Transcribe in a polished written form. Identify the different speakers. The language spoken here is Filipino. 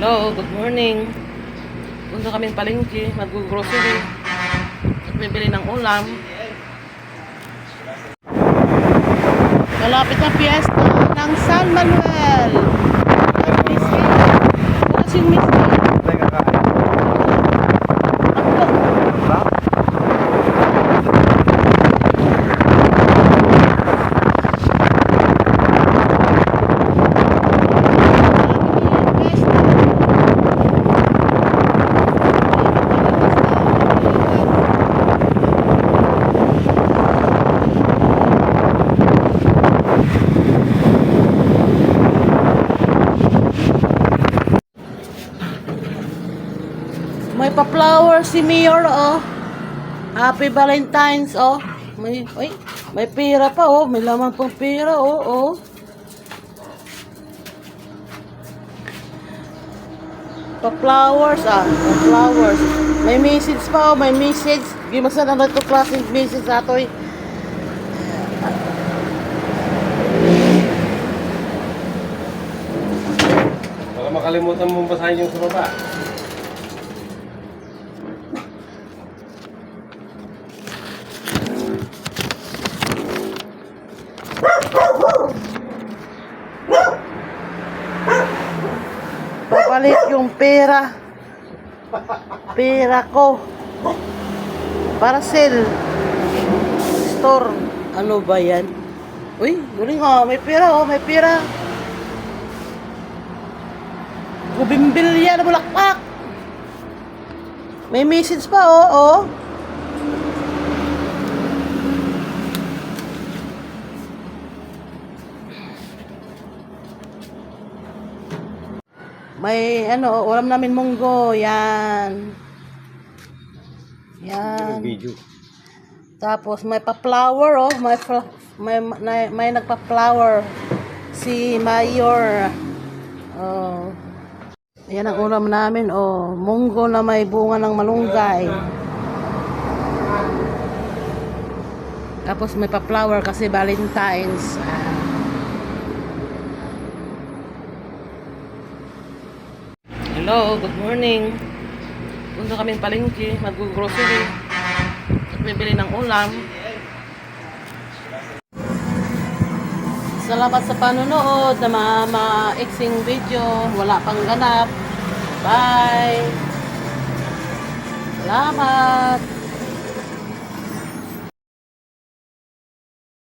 Speaker 1: Hello, good morning. Punta kaming palengke, mag-grocery at bibili ng ulam. Malapit na fiesta ng San Manuel. Wala siyang miss. May pa-flower si Mayor, oh. Happy Valentine's, oh. May pera pa, oh. May laman pang pera, oh, oh. Pa-flowers, pa-flowers. May message pa, oh. May message. Gimasa na ito klaseng message ato, eh.
Speaker 2: Baka makalimutan mong basahin yung sa baba.
Speaker 1: Papalit yung pera. Pera ko. Parcel. Store. Ano ba yan? Uy, galing, oh. May pera, oh. May pera. Gubimbilya na bulaklak. May message pa, oh, oh. May ano, ulam namin munggo, yan. Yan.
Speaker 2: Video.
Speaker 1: Tapos may pa-flower, oh, may nagpa-flower si Mayor. Oh. Yan ang ulam namin, oh, munggo na may bunga ng malunggay. Tapos may pa-flower kasi Valentine's. Hello, good morning. Punta kaming palengke, mag-grocery at bibili ng ulam. Salamat sa panonood na ma-exing video. Wala pang ganap. Bye! Salamat!